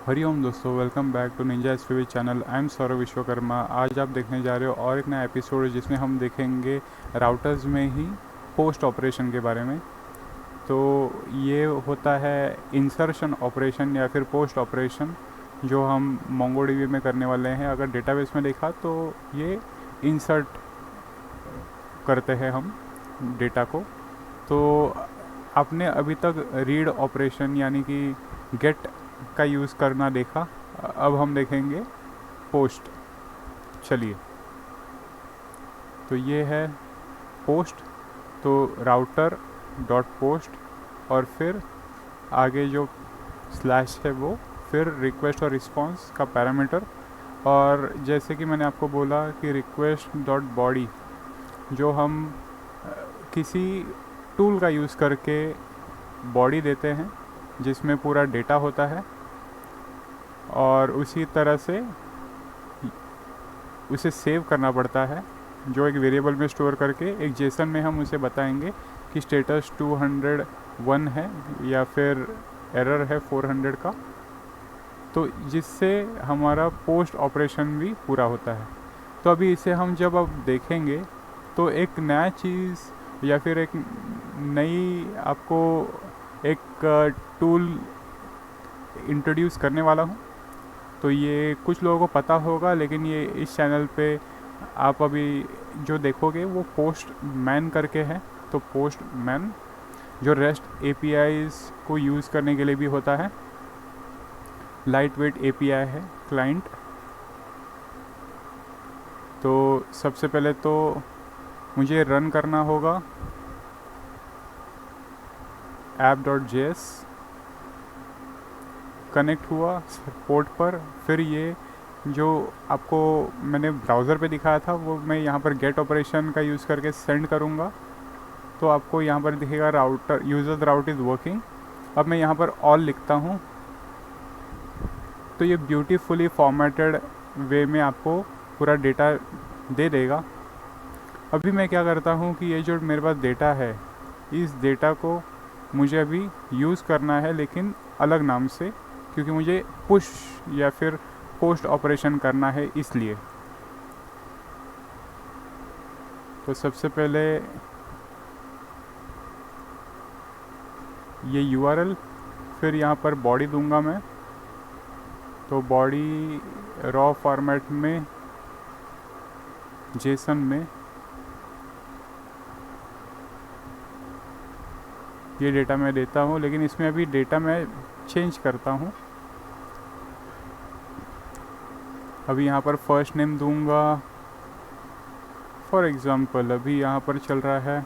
हरिओम दोस्तों, welcome back to Ninja SPV channel. I am Saurabh Vishwakarma. आज आप देखने जा रहे हो और एक नया एपिसोड जिसमें हम देखेंगे राउटर्स में ही पोस्ट ऑपरेशन के बारे में। तो ये होता है इंसर्शन ऑपरेशन या फिर पोस्ट ऑपरेशन, जो हम मोंगोडीबी में करने वाले हैं। अगर डेटाबेस में देखा तो ये इंसर्ट करते हैं हम डेटा को। तो आपने अभी तक रीड ऑपरेशन यानी कि गेट का यूज़ करना देखा। अब हम देखेंगे पोस्ट। चलिए, तो ये है पोस्ट। तो राउटर डॉट पोस्ट और फिर आगे जो स्लैश है वो फिर रिक्वेस्ट और रिस्पॉन्स का पैरामीटर। और जैसे कि मैंने आपको बोला कि रिक्वेस्ट डॉट बॉडी, जो हम किसी टूल का यूज़ करके बॉडी देते हैं जिसमें पूरा डेटा होता है, और उसी तरह से उसे सेव करना पड़ता है, जो एक वेरिएबल में स्टोर करके एक जेसन में हम उसे बताएंगे कि स्टेटस 201 है या फिर एरर है 400 का। तो जिससे हमारा पोस्ट ऑपरेशन भी पूरा होता है। तो अभी इसे हम जब अब देखेंगे तो एक नया चीज़ या फिर एक नई आपको एक टूल इंट्रोड्यूस करने वाला हूँ। तो ये कुछ लोगों को पता होगा, लेकिन ये इस चैनल पे आप अभी जो देखोगे वो पोस्ट मैन करके है। तो पोस्ट मैन जो रेस्ट एपीआईज को यूज़ करने के लिए भी होता है, लाइट वेट एपीआई है क्लाइंट। तो सबसे पहले तो मुझे रन करना होगा app.js। कनेक्ट हुआ पोर्ट पर, फिर ये जो आपको मैंने ब्राउज़र पे दिखाया था वो मैं यहाँ पर गेट ऑपरेशन का यूज़ करके सेंड करूँगा। तो आपको यहाँ पर दिखेगा router user route is working. अब मैं यहाँ पर ऑल लिखता हूँ तो ये ब्यूटीफुली फॉर्मेटेड वे में आपको पूरा डेटा दे देगा। अभी मैं क्या करता हूँ कि ये जो मेरे पास डेटा है, इस डेटा को मुझे अभी यूज़ करना है, लेकिन अलग नाम से, क्योंकि मुझे पुश या फिर पोस्ट ऑपरेशन करना है इसलिए। तो सबसे पहले ये URL, फिर यहाँ पर बॉडी दूंगा मैं। तो बॉडी रॉ फॉर्मेट में जेसन में ये डेटा मैं देता हूँ, लेकिन इसमें अभी डेटा मैं चेंज करता हूँ। अभी यहाँ पर फर्स्ट नेम दूंगा। फॉर एग्ज़ाम्पल अभी यहाँ पर चल रहा है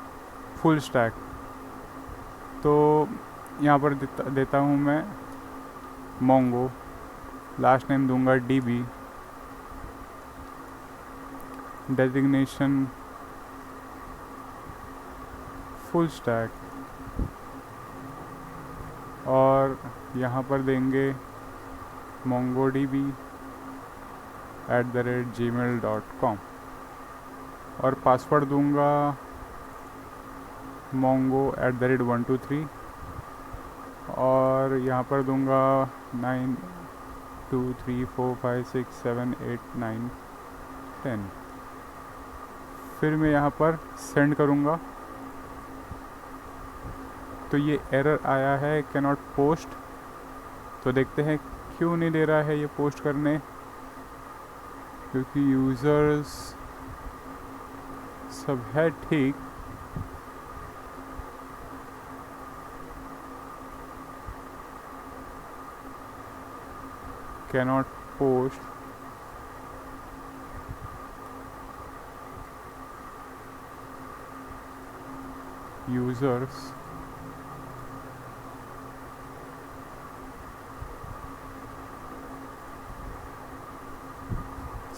फुल स्टैक, तो यहाँ पर देता हूँ मैं मोंगो। लास्ट नेम दूंगा DB। डेजिग्नेशन फुल स्टैक, और यहाँ पर देंगे mongodb@gmail.com। और पासवर्ड दूंगा mongo@123। और यहाँ पर दूंगा 9 2 3 4 5 6 7 8 9 10। फिर मैं यहाँ पर सेंड करूँगा। तो ये एरर आया है कैनॉट पोस्ट। तो देखते हैं क्यों नहीं दे रहा है ये पोस्ट करने, क्योंकि यूज़र्स सब है ठीक। Cannot post users.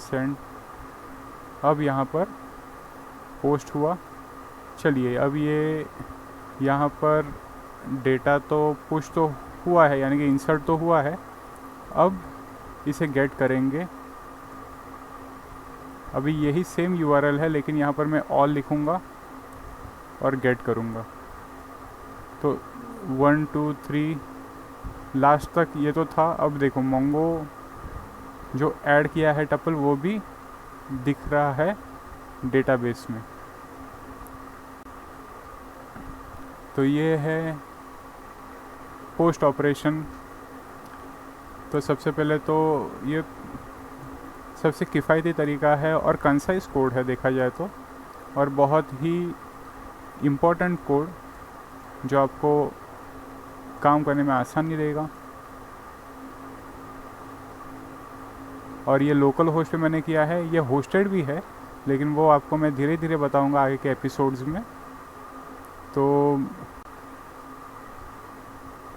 सेंड। अब यहाँ पर पोस्ट हुआ। चलिए, अब ये यहाँ पर डेटा तो पुश तो हुआ है, यानी कि इंसर्ट तो हुआ है। अब इसे गेट करेंगे। अभी यही सेम URL है, लेकिन यहाँ पर मैं ऑल लिखूँगा और गेट करूँगा। तो 1 2 3 लास्ट तक ये तो था। अब देखो मोंगो जो ऐड किया है टपल वो भी दिख रहा है डेटाबेस में। तो ये है पोस्ट ऑपरेशन। तो सबसे पहले तो ये सबसे किफ़ायती तरीका है और कंसाइज कोड है देखा जाए तो, और बहुत ही इम्पोर्टेंट कोड जो आपको काम करने में आसानी देगा। और ये लोकल होस्ट पे मैंने किया है, ये होस्टेड भी है लेकिन वो आपको मैं धीरे धीरे बताऊंगा आगे के एपिसोड्स में। तो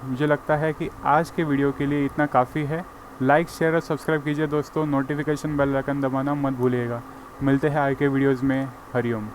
मुझे लगता है कि आज के वीडियो के लिए इतना काफ़ी है। लाइक शेयर और सब्सक्राइब कीजिए दोस्तों, नोटिफिकेशन बेल आइकन दबाना मत भूलिएगा। मिलते हैं आगे के वीडियोज़ में। हरिओम।